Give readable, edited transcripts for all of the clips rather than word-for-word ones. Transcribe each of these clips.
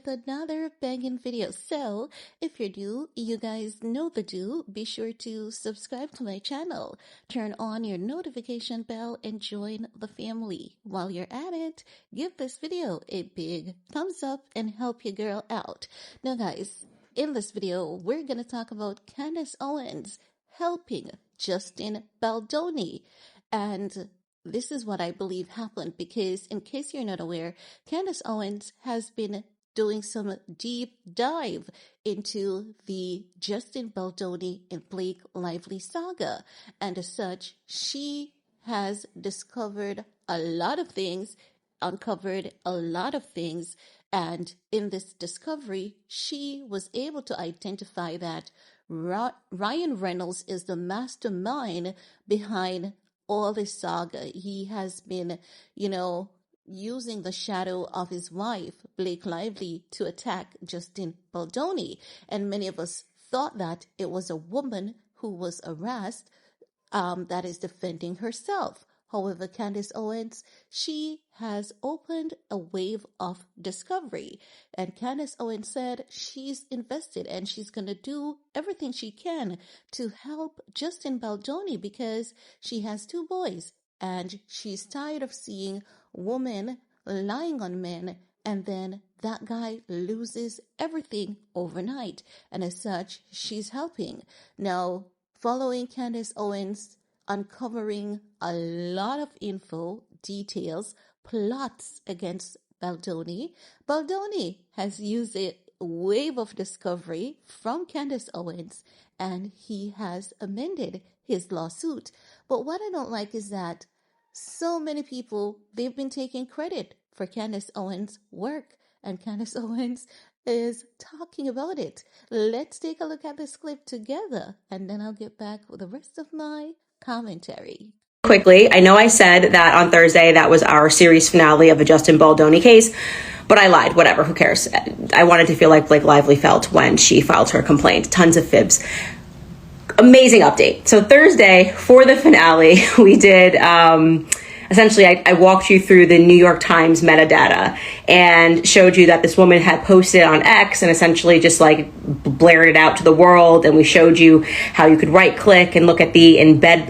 with another banging video. So, if you're new, you guys know the do. Be sure to subscribe to my channel, turn on your notification bell, and join the family. While you're at it, give this video a big thumbs up and help your girl out. Now, guys, in this video, we're going to talk about Candace Owens helping Justin Baldoni. And this is what I believe happened because, in case you're not aware, Candace Owens has been doing some deep dive into the Justin Baldoni and Blakelively saga. And as such, she has discovered a lot of things, uncovered a lot of things. And in this discovery, she was able to identify that Ryan Reynolds is the mastermind behind all this saga. He has been, using the shadow of his wife, Blakelively, to attack Justin Baldoni. And many of us thought that it was a woman who was harassed that is defending herself. However, Candace Owens, she has opened a wave of discovery. And Candace Owens said she's invested and she's going to do everything she can to help Justin Baldoni because she has 2 boys. And she's tired of seeing women lying on men and then that guy loses everything overnight. And as such, she's helping. Now, following Candace Owens uncovering a lot of info, details, plots against Baldoni, Baldoni has used a wave of discovery from Candace Owens and he has amended his lawsuit. But what I don't like is that so many people, they've been taking credit for Candace Owens' work, and Candace Owens is talking about it. Let's take a look at this clip together and then I'll get back with the rest of my commentary. Quickly, I know I said that on Thursday that was our series finale of the Justin Baldoni case, but I lied. Whatever, who cares? I wanted to feel like Blakelively felt when she filed her complaint. Tons of fibs. Amazing update. So Thursday, for the finale, we did essentially, I walked you through the New York Times metadata and showed you that this woman had posted on X and essentially just like blared it out to the world. And we showed you how you could right click and look at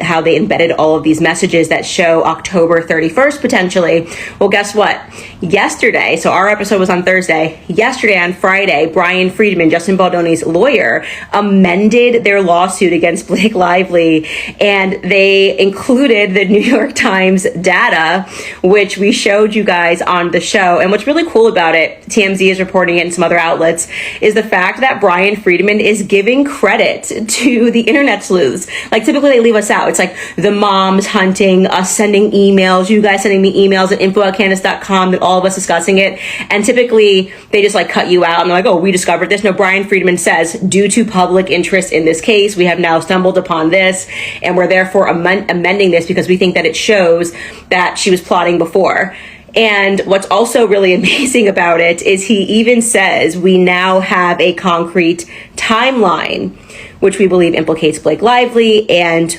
how they embedded all of these messages that show October 31st potentially. Well, guess what? Yesterday, so our episode was on Thursday. Yesterday on Friday, Brian Friedman, Justin Baldoni's lawyer, amended their lawsuit against Blakelively, and they included the New York Times data, which we showed you guys on the show. And what's really cool about it, TMZ is reporting it and some other outlets, is the fact that Brian Friedman is giving credit to the internet sleuths. Like typically they leave us out. It's like the moms hunting, us sending emails, you guys sending me emails at info@candace.com, and all of us discussing it. And typically they just like cut you out and they're like, oh, we discovered this. No, Brian Friedman says, due to public interest in this case, we have now stumbled upon this and we're therefore amending this because we think that it shows that she was plotting before. And what's also really amazing about it is he even says we now have a concrete timeline, which we believe implicates Blakelively. And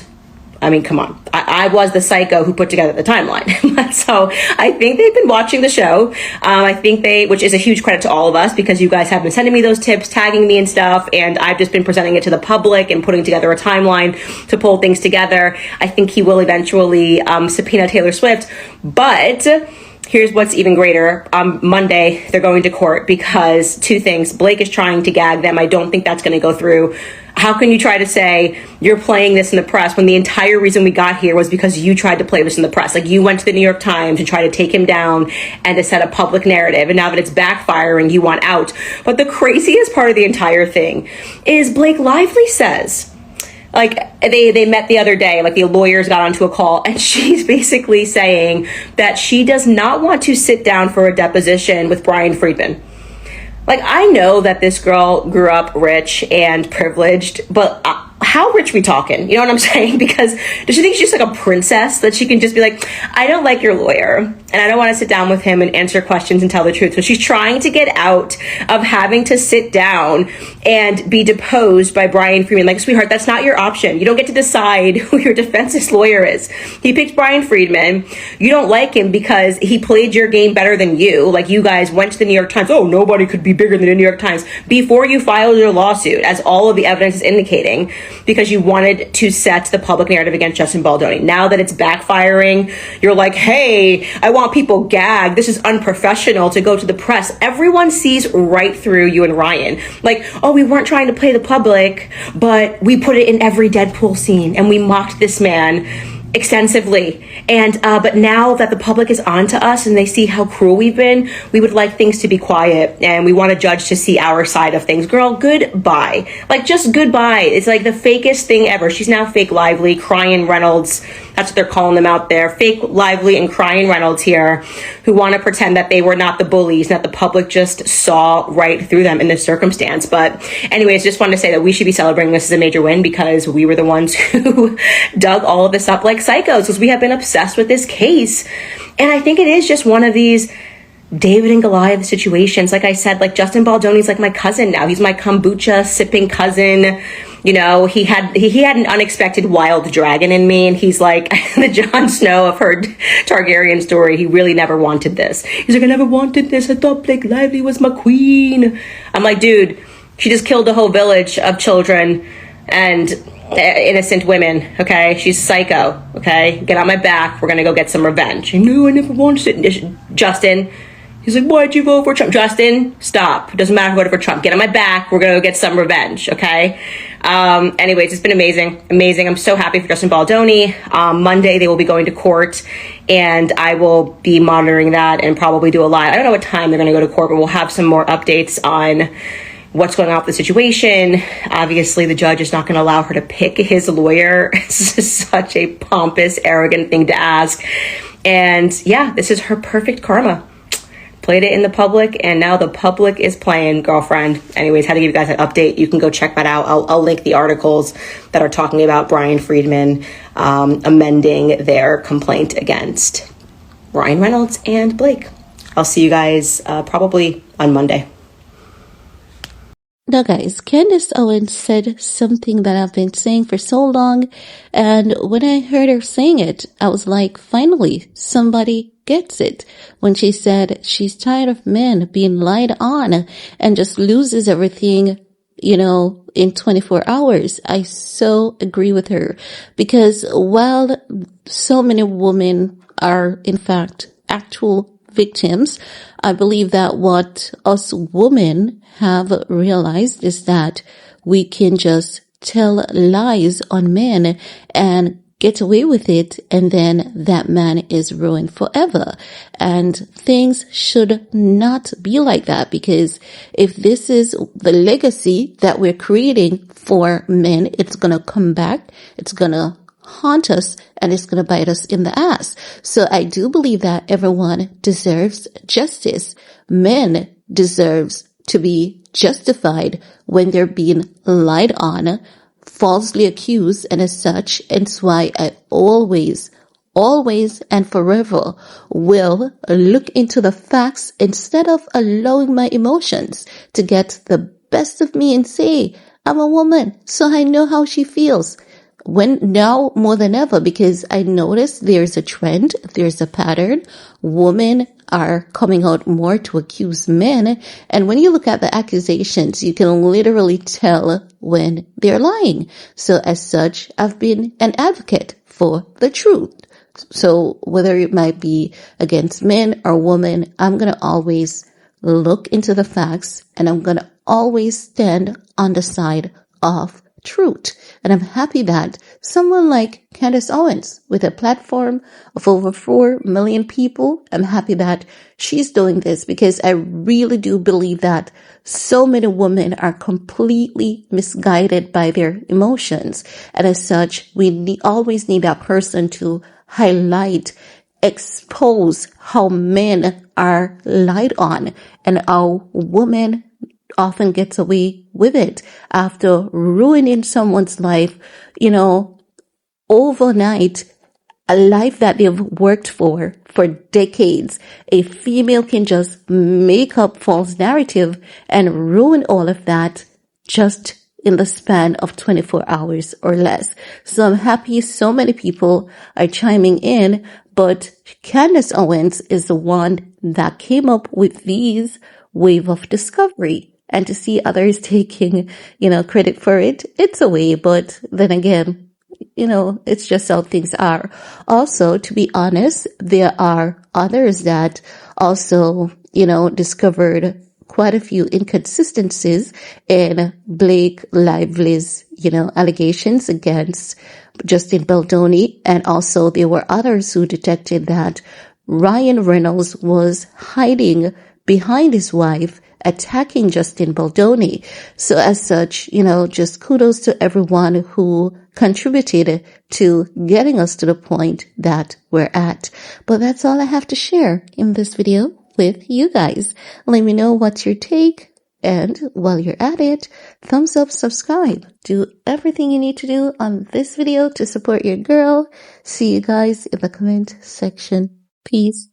I mean, come on, I was the psycho who put together the timeline. So I think they've been watching the show. Which is a huge credit to all of us because you guys have been sending me those tips, tagging me and stuff. And I've just been presenting it to the public and putting together a timeline to pull things together. I think he will eventually subpoena Taylor Swift. But here's what's even greater. On Monday, they're going to court because 2 things. Blake is trying to gag them. I don't think that's going to go through. How can you try to say you're playing this in the press when the entire reason we got here was because you tried to play this in the press? Like you went to the New York Times to try to take him down and to set a public narrative. And now that it's backfiring, you want out. But the craziest part of the entire thing is Blakelively says, like they met the other day, like the lawyers got onto a call and she's basically saying that she does not want to sit down for a deposition with Brian Friedman. Like, I know that this girl grew up rich and privileged, but how rich we talking? You know what I'm saying? Because does she think she's like a princess that she can just be like, I don't like your lawyer and I don't want to sit down with him and answer questions and tell the truth. So she's trying to get out of having to sit down and be deposed by Brian Friedman. Like, sweetheart, that's not your option. You don't get to decide who your defense's lawyer is. He picked Brian Friedman. You don't like him because he played your game better than you. Like, you guys went to the New York Times. Oh, nobody could be bigger than the New York Times before you filed your lawsuit, as all of the evidence is indicating, because you wanted to set the public narrative against Justin Baldoni. Now that it's backfiring, you're like, hey, I want people gagged. This is unprofessional to go to the press. Everyone sees right through you and Ryan. Like, oh, we weren't trying to play the public, but we put it in every Deadpool scene and we mocked this man extensively. And but now that the public is onto us and they see how cruel we've been, we would like things to be quiet, and we want a judge to see our side of things. Girl, goodbye. Like, just goodbye. It's like the fakest thing ever. She's now Fake Lively, Crying Reynolds. That's what they're calling them out there. Fake Lively and Crying Reynolds here, who want to pretend that they were not the bullies, that the public just saw right through them in this circumstance. But anyways, just wanted to say that we should be celebrating this as a major win, because we were the ones who dug all of this up like psychos, because we have been obsessed with this case. And I think it is just one of these David and Goliath situations. Like I said, like, Justin Baldoni's like my cousin now. He's my kombucha sipping cousin. You know, he had an unexpected wild dragon in me, and he's like the Jon Snow of her Targaryen story. He really never wanted this. He's like, I never wanted this. I thought Blakelively was my queen. I'm like, dude, she just killed a whole village of children and innocent women. Okay, she's psycho. Okay, get on my back. We're gonna go get some revenge. No, I never wanted it. Justin. He's like, why'd you vote for Trump? Justin, stop. It doesn't matter who voted for Trump. Get on my back. We're going to go get some revenge, okay? Anyways, it's been amazing. Amazing. I'm so happy for Justin Baldoni. Monday, they will be going to court, and I will be monitoring that and probably do a live. I don't know what time they're going to go to court, but we'll have some more updates on what's going on with the situation. Obviously, the judge is not going to allow her to pick his lawyer. It's just such a pompous, arrogant thing to ask. And yeah, this is her perfect karma. Played it in the public, and now the public is playing, girlfriend. Anyways, had to give you guys an update. You can go check that out. I'll link the articles that are talking about Brian Friedman amending their complaint against Ryan Reynolds and Blake. I'll see you guys probably on Monday. Now, guys, Candace Owens said something that I've been saying for so long, and when I heard her saying it, I was like, finally, somebody gets it. When she said she's tired of men being lied on and just loses everything, you know, in 24 hours. I so agree with her, because while so many women are, in fact, actual victims, I believe that what us women have realized is that we can just tell lies on men and get away with it, and then that man is ruined forever. And things should not be like that, because if this is the legacy that we're creating for men, it's going to come back, it's going to haunt us, and it's going to bite us in the ass. So I do believe that everyone deserves justice. Men deserves to be justified when they're being lied on, falsely accused, and as such. And it's why I always and forever will look into the facts instead of allowing my emotions to get the best of me and say, I'm a woman, so I know how she feels. When now more than ever, because I notice there's a trend, there's a pattern. Women are coming out more to accuse men. And when you look at the accusations, you can literally tell when they're lying. So as such, I've been an advocate for the truth. So whether it might be against men or women, I'm going to always look into the facts, and I'm going to always stand on the side of truth. And I'm happy that someone like Candace Owens, with a platform of over 4 million people, I'm happy that she's doing this, because I really do believe that so many women are completely misguided by their emotions. And as such, we always need that person to highlight, expose how men are lied on and how women often gets away with it after ruining someone's life, you know, overnight, a life that they've worked for decades. A female can just make up false narrative and ruin all of that just in the span of 24 hours or less. So I'm happy so many people are chiming in, but Candace Owens is the one that came up with these wave of discovery. And to see others taking, credit for it, it's a way, but then again, it's just how things are. Also, to be honest, there are others that also, discovered quite a few inconsistencies in Blakelively's, allegations against Justin Baldoni. And also there were others who detected that Ryan Reynolds was hiding behind his wife, attacking Justin Baldoni. So as such, just kudos to everyone who contributed to getting us to the point that we're at. But that's all I have to share in this video with you guys. Let me know what's your take. And while you're at it, thumbs up, subscribe. Do everything you need to do on this video to support your girl. See you guys in the comment section. Peace.